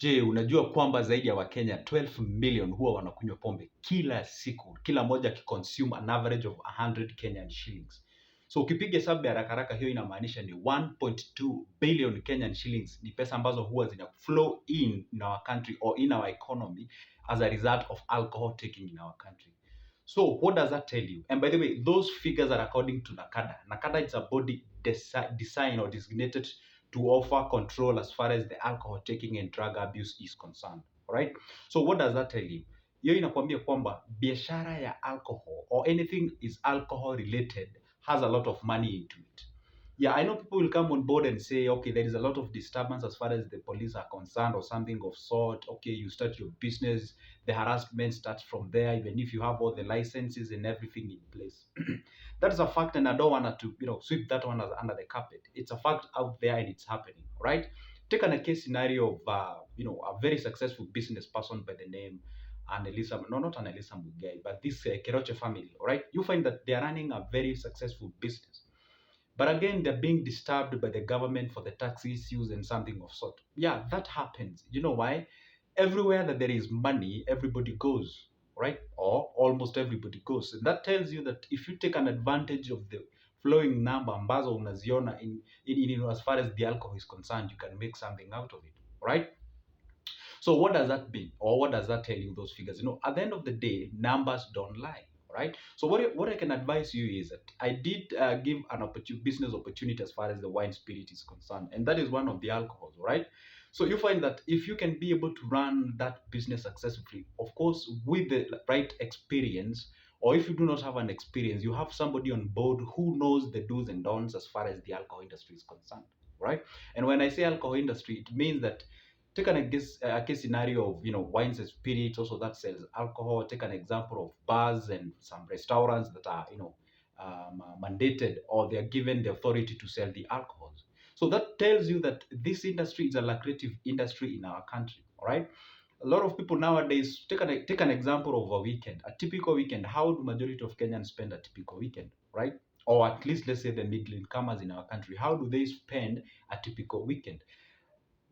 Je, unajua kwamba zaidi ya Wakenya 12 million huwa wanakunywa pombe kila siku, kila moja akiconsume an average of 100 Kenyan shillings. So ukipiga hesabu ya haraka haraka, hiyo inamaanisha ni 1.2 billion Kenyan shillings ni pesa ambazo huwa zina flow in our country or in our economy as a result of alcohol taking in our country. So what does that tell you? And by the way, those figures are according to NACADA. NACADA is a body designed or designated to offer control as far as the alcohol taking and drug abuse is concerned. Right? So what does that tell you? Hiyo inakwambia kwamba biashara ya alcohol or anything is alcohol related has a lot of money into it. Yeah, I know people will come on board and say, okay, there is a lot of disturbance as far as the police are concerned or something of sort. Okay, you start your business, the harassment starts from there, even if you have all the licenses and everything in place. That's a fact, and I don't want to, sweep that one under the carpet. It's a fact out there, and it's happening, right? Take a case scenario of, a very successful business person by the name Annalisa, no, not Annalisa Mugai, but this Keroche family, right? You find that they are running a very successful business. But again, they're being disturbed by the government for the tax issues and something of sort. Yeah, that happens. You know why? Everywhere that there is money, everybody goes, right? Or almost everybody goes. And that tells you that if you take an advantage of the flowing number ambazo unaziona in as far as the alcohol is concerned, you can make something out of it, right? So what does that mean? Or what does that tell you, those figures? At the end of the day, numbers don't lie, right? So what I can advise you is that I did give an business opportunity as far as the wine spirit is concerned, and that is one of the alcohols, right? So you find that if you can be able to run that business successfully, of course, with the right experience, or if you do not have an experience, you have somebody on board who knows the do's and don'ts as far as the alcohol industry is concerned, right? And when I say alcohol industry, it means that take a case scenario of wines and spirits also that sells alcohol. Take an example of bars and some restaurants that are mandated or they are given the authority to sell the alcohols. So that tells you that this industry is a lucrative industry in our country. All right. A lot of people nowadays take an example of a weekend, a typical weekend. How do majority of Kenyans spend a typical weekend, right? Or at least let's say the middle incomers in our country. How do they spend a typical weekend?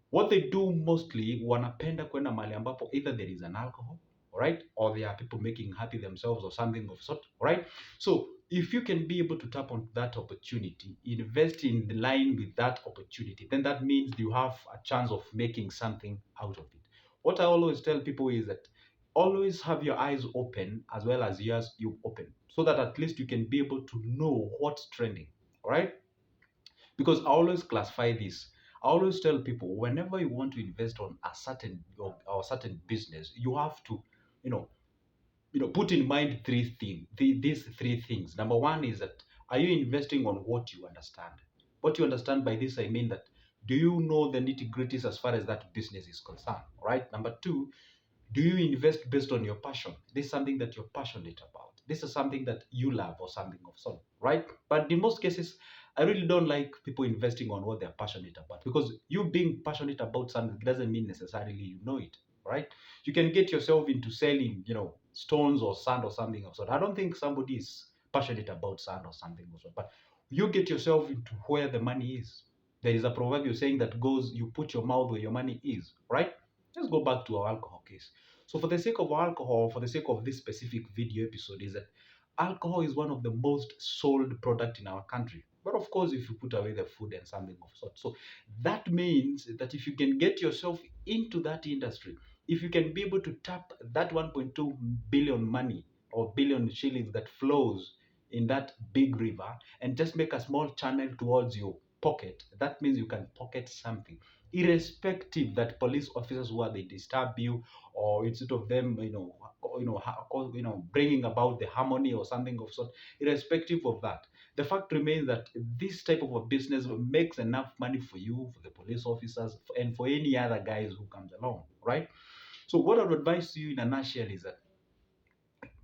What they do mostly, wanapenda kwenda mahali ambapo either there is an alcohol, right, or there are people making happy themselves or something of sort, right? So if you can be able to tap on that opportunity, invest in line with that opportunity, then that means you have a chance of making something out of it. What I always tell people is that always have your eyes open as well as yours you open, so that at least you can be able to know what's trending, right? Because I always classify this. I always tell people whenever you want to invest on a certain or certain business, you have to, you know, put in mind these three things. Number one is that are you investing on what you understand? What you understand by this, I mean that do you know the nitty gritties as far as that business is concerned? Right. Number two, do you invest based on your passion? This is something that you're passionate about. This is something that you love or something of sort, right? But in most cases, I really don't like people investing on what they're passionate about, because you being passionate about something doesn't mean necessarily you know it, right? You can get yourself into selling, stones or sand or something of sort. I don't think somebody is passionate about sand or something of sort, but you get yourself into where the money is. There is a proverb saying that goes, you put your mouth where your money is, right? Let's go back to our alcohol case. So for the sake of alcohol, for the sake of this specific video episode, is that alcohol is one of the most sold product in our country. But of course, if you put away the food and something of sort. So that means that if you can get yourself into that industry, if you can be able to tap that 1.2 billion money or billion shillings that flows in that big river and just make a small channel towards your pocket, that means you can pocket something, irrespective that police officers who are they disturb you, or instead of them bringing about the harmony or something of sort. Irrespective of that, the fact remains that this type of a business makes enough money for you, for the police officers, and for any other guys who comes along, right? So what I would advise you in a nutshell is that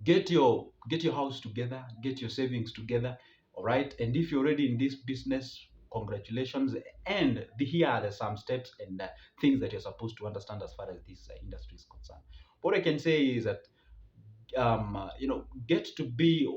get your house together, get your savings together, all right? And if you're already in this business, congratulations. And here are some steps and things that you're supposed to understand as far as this industry is concerned. What I can say is that get to be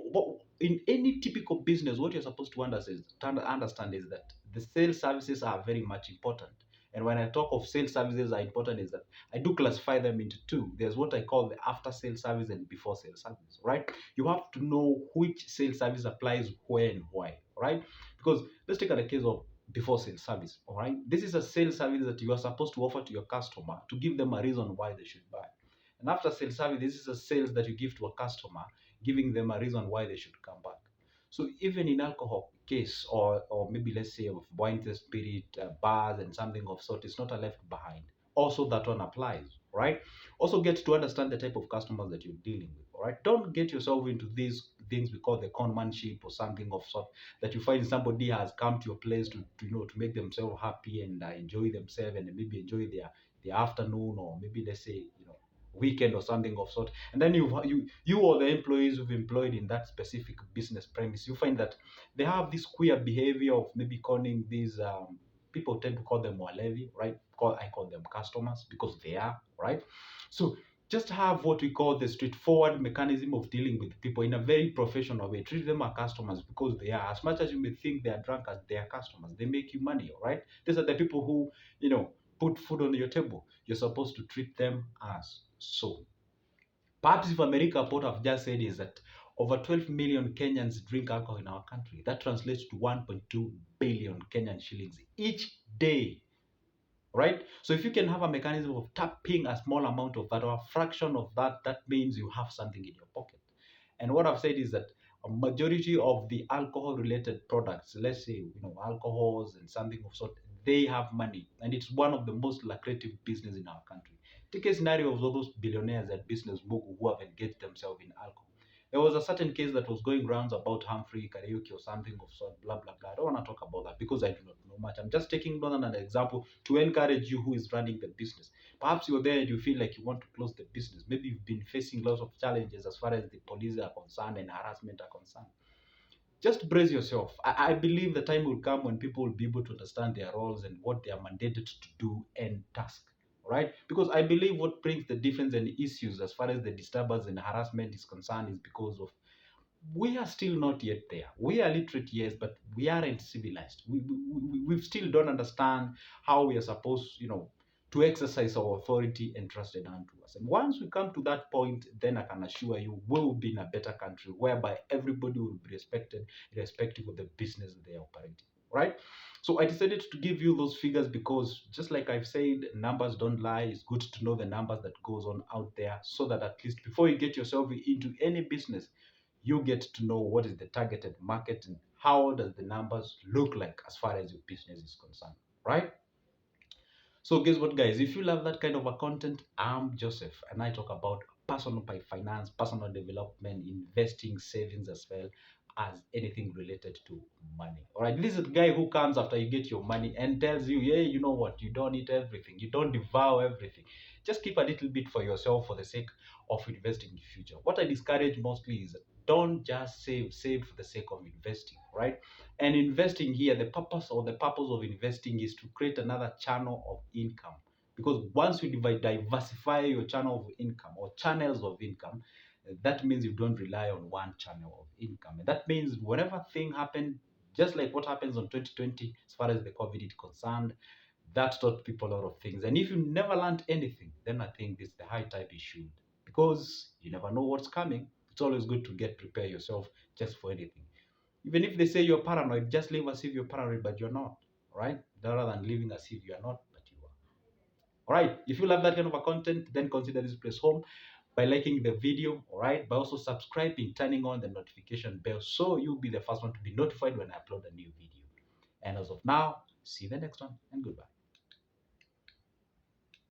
in any typical business. What you're supposed to understand is that the sales services are very much important, And when I talk of sales services are important is that I do classify them into two. There's what I call the after sales service and before sales service, right? You have to know which sales service applies where and why, right? Because let's take the case of before sales service, all right? This is a sales service that you are supposed to offer to your customer to give them a reason why they should buy. And after sales service, this is a sales that you give to a customer, giving them a reason why they should come back. So even in alcohol case, or maybe let's say of wine, the spirit, bars and something of sort, it's not a left behind. Also, that one applies, right? Also, get to understand the type of customers that you're dealing with, all right? Don't get yourself into these things we call the conmanship or something of sort, that you find somebody has come to your place to make themselves happy and enjoy themselves and maybe enjoy their afternoon, or maybe let's say weekend or something of sort. And then you or the employees who've employed in that specific business premise, you find that they have this queer behavior of maybe calling these people tend to call them walevi, right? I call them customers because they are, right? So just have what we call the straightforward mechanism of dealing with people in a very professional way. Treat them as customers because they are. As much as you may think they are drunk, as they are customers, they make you money, all right? These are the people who put food on your table. You're supposed to treat them as so. Perhaps if America, what I've just said is that over 12 million Kenyans drink alcohol in our country. That translates to 1.2 billion Kenyan shillings each day, right? So if you can have a mechanism of tapping a small amount of that or a fraction of that, that means you have something in your pocket. And what I've said is that a majority of the alcohol related products, let's say, alcohols and something of sort, they have money. And it's one of the most lucrative business in our country. Take a scenario of all those billionaires and business mogul who have engaged themselves in alcohol. There was a certain case that was going rounds about Humphrey karaoke or something of sort, blah blah blah. I don't want to talk about that because I do not know much. I'm just taking on an example to encourage you who is running the business. Perhaps you're there and you feel like you want to close the business. Maybe you've been facing lots of challenges as far as the police are concerned and harassment are concerned. Just brace yourself. I believe the time will come when people will be able to understand their roles and what they are mandated to do and task. Right? Because I believe what brings the difference and issues as far as the disturbance and harassment is concerned is because of we are still not yet there. We are literate, yes, but we aren't civilized. We still don't understand how we are supposed, to exercise our authority entrusted unto us. And once we come to that point, then I can assure you, we will be in a better country whereby everybody will be respected, irrespective of the business they are operating. Right? So I decided to give you those figures because, just like I've said, numbers don't lie. It's good to know the numbers that goes on out there, so that at least before you get yourself into any business, you get to know what is the targeted market and how does the numbers look like as far as your business is concerned, right? So guess what, guys? If you love that kind of a content, I'm Joseph, and I talk about personal finance, personal development, investing, savings, as well as anything related to money. All right, this is the guy who comes after you get your money and tells you, "Yeah, you know what? You don't eat everything. You don't devour everything. Just keep a little bit for yourself for the sake of investing in the future." What I discourage mostly is don't just save for the sake of investing, right? And investing here, the purpose of investing is to create another channel of income. Because once you diversify your channel of income or channels of income, that means you don't rely on one channel of income. And that means whatever thing happened, just like what happens on 2020, as far as the COVID is concerned, that taught people a lot of things. And if you never learned anything, then I think this is the high time you should. Because you never know what's coming. It's always good to prepare yourself just for anything. Even if they say you're paranoid, just live as if you're paranoid, but you're not. Right? Rather than living as if you're not, but you are. All right. If you love that kind of a content, then consider this place home by liking the video. All right. By also subscribing, turning on the notification bell so you'll be the first one to be notified when I upload a new video. And as of now, see you the next one and goodbye.